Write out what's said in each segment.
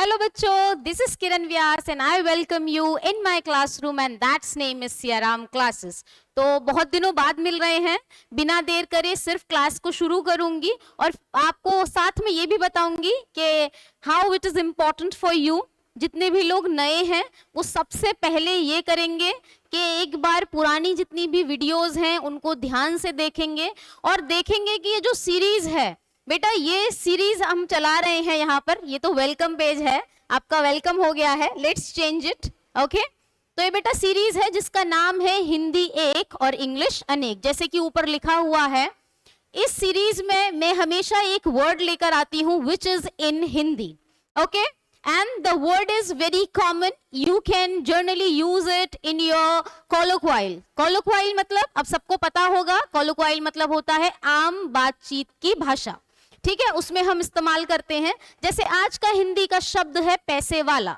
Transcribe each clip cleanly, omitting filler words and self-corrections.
Hello बच्चों, this is Kiran Vyas and I welcome you in my classroom and that's name is Siaram Classes. तो बहुत दिनों बाद मिल रहे हैं, बिना देर करे सिर्फ क्लास को शुरू करूंगी और आपको साथ में ये भी बताऊंगी कि how it is important for you. जितने भी लोग नए हैं वो सबसे पहले ये करेंगे कि एक बार पुरानी जितनी भी वीडियोस हैं उनको ध्यान से देखेंगे और देखेंगे कि ये जो सीरीज है बेटा, ये सीरीज हम चला रहे हैं यहाँ पर। ये तो वेलकम पेज है, आपका वेलकम हो गया है, लेट्स चेंज इट। ओके, तो ये बेटा सीरीज है जिसका नाम है हिंदी एक और इंग्लिश अनेक, जैसे कि ऊपर लिखा हुआ है। इस सीरीज में मैं हमेशा एक वर्ड लेकर आती हूँ which is in Hindi. Okay, and the word is very common, you can generally use it in your colloquial. colloquial मतलब अब सबको पता होगा, colloquial मतलब होता है आम बातचीत की भाषा, ठीक है, उसमें हम इस्तेमाल करते हैं। जैसे आज का हिंदी का शब्द है पैसे वाला,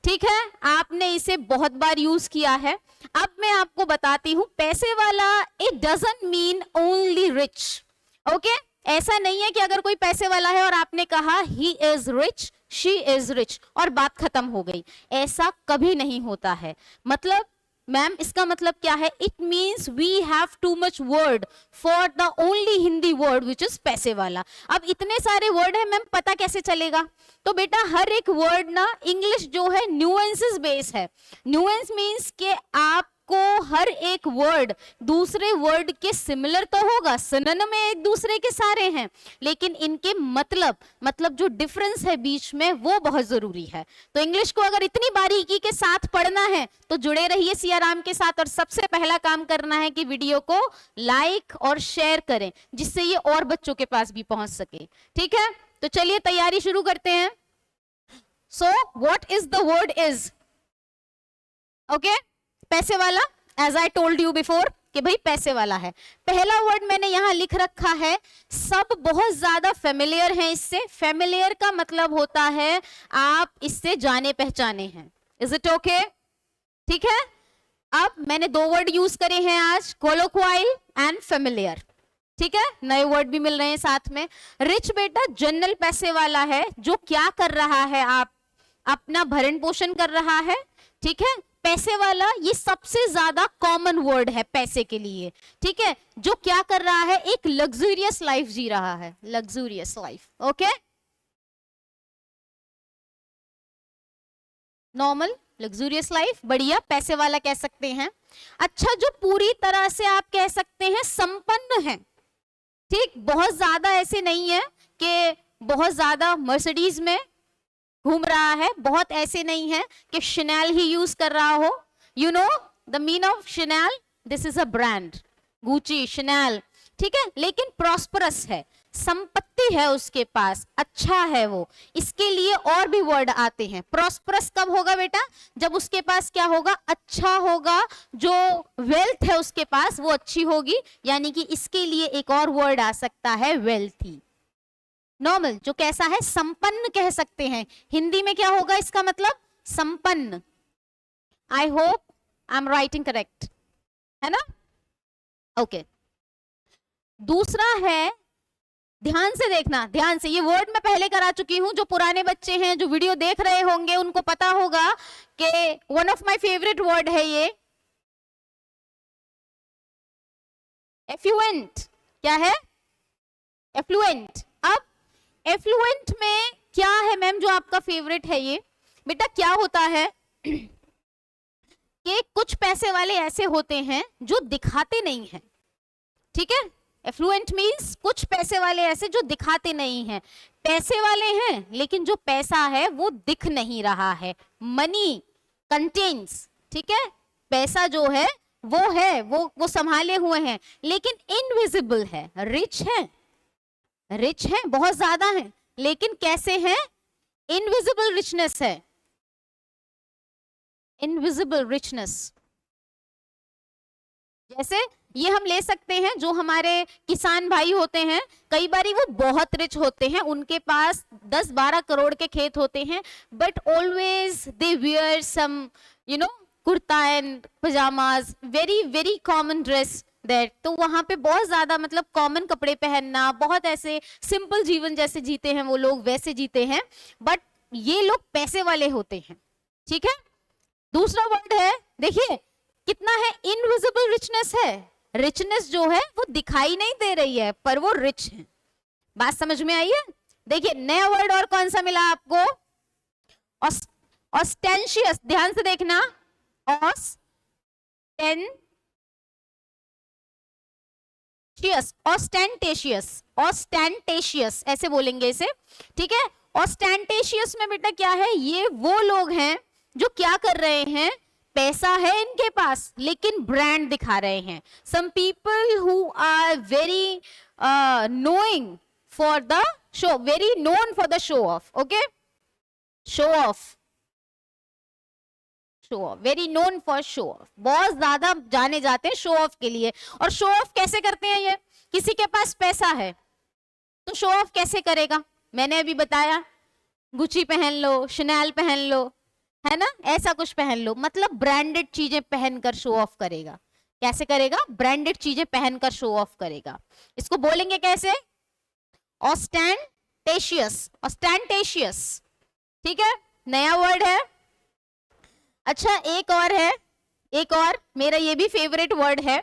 ठीक है, आपने इसे बहुत बार यूज किया है। अब मैं आपको बताती हूँ, पैसे वाला it doesn't mean only rich. Okay, ऐसा नहीं है कि अगर कोई पैसे वाला है और आपने कहा he is rich, she is rich और बात खत्म हो गई, ऐसा कभी नहीं होता है। मतलब मैम इसका मतलब क्या है? It means we have too much word for the only Hindi word which is पैसे वाला। अब इतने सारे वर्ड है मैम, पता कैसे चलेगा? तो बेटा हर एक वर्ड ना, इंग्लिश जो है न्यूएंसेस बेस है। न्यूएंस मीन्स के आपको हर एक वर्ड दूसरे वर्ड के सिमिलर तो होगा, सिनोनिम में एक दूसरे के सारे हैं, लेकिन इनके मतलब जो डिफरेंस है बीच में वो बहुत जरूरी है। तो इंग्लिश को अगर इतनी बारीकी के साथ पढ़ना है तो जुड़े रहिए सियाराम के साथ, और सबसे पहला काम करना है कि वीडियो को लाइक और शेयर करें जिससे ये और बच्चों के पास भी पहुंच सके, ठीक है। तो चलिए तैयारी शुरू करते हैं। So what is the word is? Okay, पैसे वाला, as I told you before कि भाई पैसे वाला है। पहला वर्ड मैंने यहां लिख रखा है, सब बहुत ज्यादा फेमिलियर हैं इससे। फेमिलियर का मतलब होता है आप इससे जाने पहचाने हैं। Is it okay? ठीक है। अब मैंने दो वर्ड यूज करे हैं आज, कोलोक्वाइल एंड फेमिलियर, ठीक है, नए वर्ड भी मिल रहे हैं साथ में। रिच बेटा जनरल पैसे वाला है, जो क्या कर रहा है, आप अपना भरण पोषण कर रहा है, ठीक है। पैसे वाला ये सबसे ज्यादा कॉमन वर्ड है पैसे के लिए, ठीक है, जो क्या कर रहा है, एक लग्जूरियस लाइफ जी रहा है, luxurious life. Okay, normal luxurious life, बढ़िया, पैसे वाला कह सकते हैं। अच्छा, जो पूरी तरह से आप कह सकते हैं संपन्न है, ठीक, बहुत ज्यादा ऐसे नहीं है कि बहुत ज्यादा मर्सिडीज में घूम रहा है, बहुत ऐसे नहीं है कि शनेल ही यूज कर रहा हो। You know the mean of Chanel, this is a brand, Gucci, Chanel, ठीक है, लेकिन प्रॉस्परस है, संपत्ति है उसके पास, अच्छा है वो। इसके लिए और भी वर्ड आते हैं। प्रॉस्परस कब होगा बेटा? जब उसके पास क्या होगा, अच्छा होगा, जो वेल्थ है उसके पास वो अच्छी होगी, यानी कि इसके लिए एक और वर्ड आ सकता है वेल्थी। नॉर्मल जो कैसा है, संपन्न कह सकते हैं। हिंदी में क्या होगा इसका मतलब? संपन्न। I hope I am writing correct, है ना? ओके, दूसरा है, ध्यान से देखना, ध्यान से, ये वर्ड मैं पहले करा चुकी हूं। जो पुराने बच्चे हैं जो वीडियो देख रहे होंगे उनको पता होगा कि one of my favourite word है ये एफ्लुएंट। क्या है? एफ्लुएंट। अब एफ्लुएंट में क्या है मैम जो आपका फेवरेट है? ये बेटा क्या होता है कि कुछ पैसे वाले ऐसे होते हैं जो दिखाते नहीं हैं, ठीक है। एफ्लुएंट मींस कुछ पैसे वाले ऐसे जो दिखाते नहीं हैं, पैसे वाले हैं लेकिन जो पैसा है वो दिख नहीं रहा है। मनी कंटेन्स, ठीक है, पैसा जो है वो संभाले हुए हैं लेकिन इनविजिबल है। रिच है, रिच है, बहुत ज्यादा है, लेकिन कैसे हैं? इनविजिबल रिचनेस है, इनविजिबल रिचनेस। जैसे ये हम ले सकते हैं, जो हमारे किसान भाई होते हैं, कई बारी वो बहुत रिच होते हैं, उनके पास 10-12 करोड़ के खेत होते हैं, but always they wear some kurta and pyjamas, very very common dress that. तो वहां पे बहुत ज्यादा मतलब कॉमन कपड़े पहनना, बहुत ऐसे सिंपल जीवन जैसे जीते हैं वो लोग, वैसे जीते हैं, बट ये लोग पैसे वाले होते हैं, ठीक है। दूसरा वर्ड है, देखिए कितना है, इनविजिबल रिचनेस है। रिचनेस जो है वो दिखाई नहीं दे रही है पर वो रिच है। बात समझ में आई है? देखिए नया वर्ड और कौन सा मिला आपको, ऑस्टेंशियस, ध्यान से देखना, ऑस्टेंटेशियस, ऑस्टेंटेशियस ऐसे बोलेंगे इसे, ठीक है। ऑस्टेंटेशियस में बेटा क्या है, ये वो लोग हैं जो क्या कर रहे हैं, पैसा है इनके पास लेकिन ब्रांड दिखा रहे हैं। Some people who are very knowing for the show, very known for the show off, okay, show off, show off, very known for show off, बहुत ज्यादा जाने जाते हैं शो ऑफ के लिए। और शो ऑफ कैसे करते हैं, ये किसी के पास पैसा है तो शो ऑफ कैसे करेगा, मैंने अभी बताया, गुची पहन लो, शनेल पहन लो, है ना, ऐसा कुछ पहन लो, मतलब ब्रांडेड चीजें पहनकर शो ऑफ करेगा। कैसे करेगा, ब्रांडेड चीजें पहनकर शो ऑफ करेगा। इसको बोलेंगे कैसे, ऑस्टेंटेशियस, ऑस्टेंटेशियस, ठीक है, नया वर्ड है। अच्छा एक और है, एक और मेरा ये भी फेवरेट वर्ड है,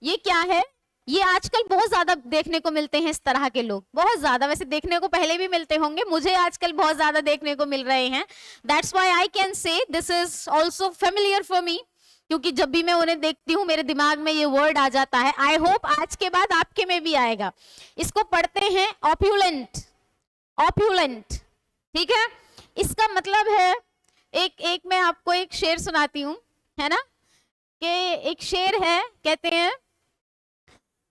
ये क्या है, ये आजकल बहुत ज्यादा देखने को मिलते हैं इस तरह के लोग, बहुत ज्यादा, वैसे देखने को पहले भी मिलते होंगे, मुझे आजकल बहुत ज्यादा देखने को मिल रहे हैं। That's why I can say this is also familiar for me, क्योंकि जब भी मैं उन्हें देखती हूँ मेरे दिमाग में ये वर्ड आ जाता है। आई होप आज के बाद आपके में भी आएगा। इसको पढ़ते हैं ऑप्यूलेंट, ऑप्यूलेंट, ठीक है। इसका मतलब है, एक मैं आपको एक शेर सुनाती हूँ, है ना, कि एक शेर है, कहते हैं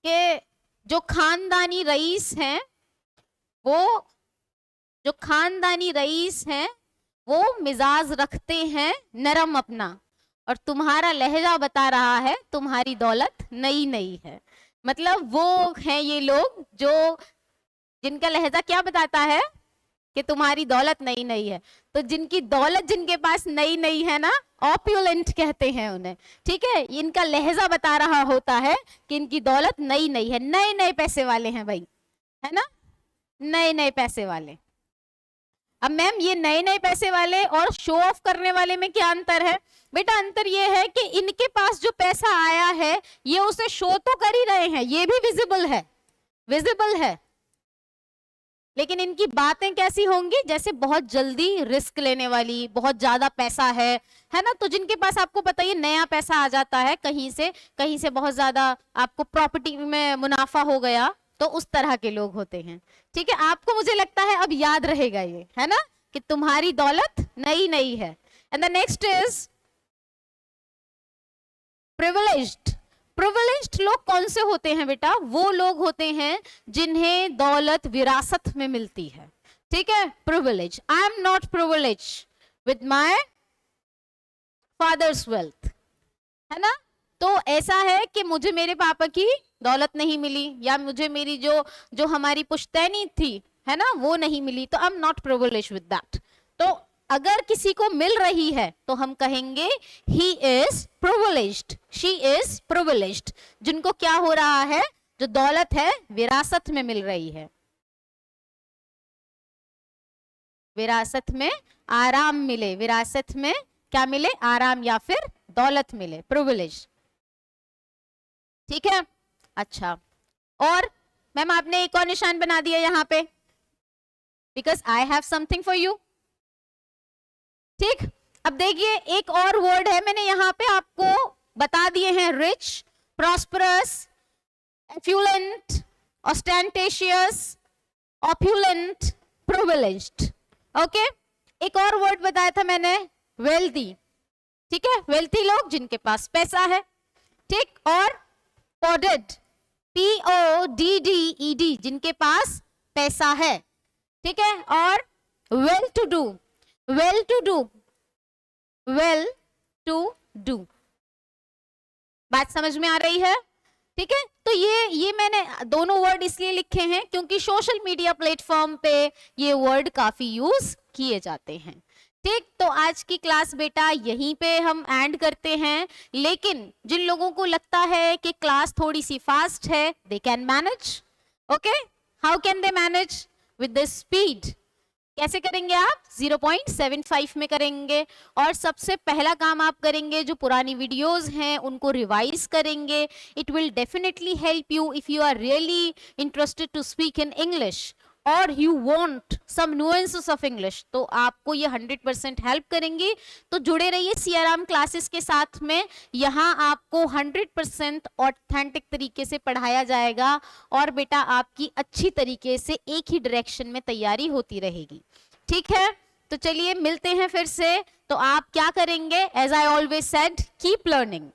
कि जो खानदानी रईस हैं, वो जो खानदानी रईस हैं वो मिजाज रखते हैं नरम अपना, और तुम्हारा लहजा बता रहा है तुम्हारी दौलत नई नई है। मतलब वो हैं ये लोग जो, जिनका लहजा क्या बताता है कि तुम्हारी दौलत नई नई है। तो जिनकी दौलत जिनके पास नई नई है ना, ऑप्यूलेंट कहते हैं उन्हें, ठीक है। इनका लहजा बता रहा होता है कि इनकी दौलत नई नई है, नए नए पैसे वाले हैं भाई, है ना, नए नए पैसे वाले। अब मैम ये नए नए पैसे वाले और शो ऑफ करने वाले में क्या अंतर है, बेटा अंतर ये है कि इनके पास जो पैसा आया है ये उसे शो तो कर ही रहे हैं, ये भी विजिबल है, विजिबल है, लेकिन इनकी बातें कैसी होंगी, जैसे बहुत जल्दी रिस्क लेने वाली, बहुत ज्यादा पैसा है ना। तो जिनके पास आपको पता है नया पैसा आ जाता है कहीं से बहुत ज्यादा आपको प्रॉपर्टी में मुनाफा हो गया, तो उस तरह के लोग होते हैं, ठीक है। आपको मुझे लगता है अब याद रहेगा ये, है ना, कि तुम्हारी दौलत नई नई है। And the next is privileged. Privileged लोग कौन से होते हैं बेटा, वो लोग होते हैं जिन्हें दौलत विरासत में मिलती है, ठीक है। Privilege, I am not privilege with my father's wealth, है ना। तो ऐसा है कि मुझे मेरे पापा की दौलत नहीं मिली, या मुझे मेरी जो हमारी पुश्तैनी थी, है ना, वो नहीं मिली, तो I am not privilege with that. तो अगर किसी को मिल रही है तो हम कहेंगे he is privileged, she is privileged. जिनको क्या हो रहा है, जो दौलत है विरासत में मिल रही है, विरासत में आराम मिले, विरासत में क्या मिले, आराम या फिर दौलत मिले, प्रिविलेज, ठीक है। अच्छा, और मैम आपने एक और निशान बना दिया यहाँ पे, because I have something for you, ठीक। अब देखिए एक और वर्ड है, मैंने यहाँ पे आपको बता दिए हैं, रिच, प्रॉस्परस, एफ्यूलेंट, ऑस्टेंटेशियस, ऑप्यूलेंट, प्रिविलेज्ड, ओके। एक और वर्ड बताया था मैंने, वेल्थी, ठीक है, वेल्थी लोग जिनके पास पैसा है, ठीक। और पॉडेड, PODDED, जिनके पास पैसा है, ठीक है। और well to do, well to do, well to do, बात समझ में आ रही है, ठीक है। तो ये मैंने दोनों वर्ड इसलिए लिखे हैं क्योंकि सोशल मीडिया प्लेटफॉर्म पे ये वर्ड काफी यूज किए जाते हैं, ठीक। तो आज की क्लास बेटा यहीं पे हम एंड करते हैं, लेकिन जिन लोगों को लगता है कि क्लास थोड़ी सी फास्ट है, they can manage, okay. How can they manage, with the speed, कैसे करेंगे आप? 0.75 में करेंगे। और सबसे पहला काम आप करेंगे, जो पुरानी वीडियोस हैं उनको रिवाइज करेंगे। It will definitely help you if you are really interested to speak in English और you want some nuances of English, तो आपको ये 100% हेल्प करेंगी। तो जुड़े रहिए सियाराम क्लासेस के साथ में। यहाँ आपको 100% ऑथेंटिक तरीके से पढ़ाया जाएगा और बेटा आपकी अच्छी तरीके से एक ही डायरेक्शन में तैयारी होती रहेगी। ठीक है, तो चलिए मिलते हैं फिर से। तो आप क्या करेंगे? As I always said, keep learning.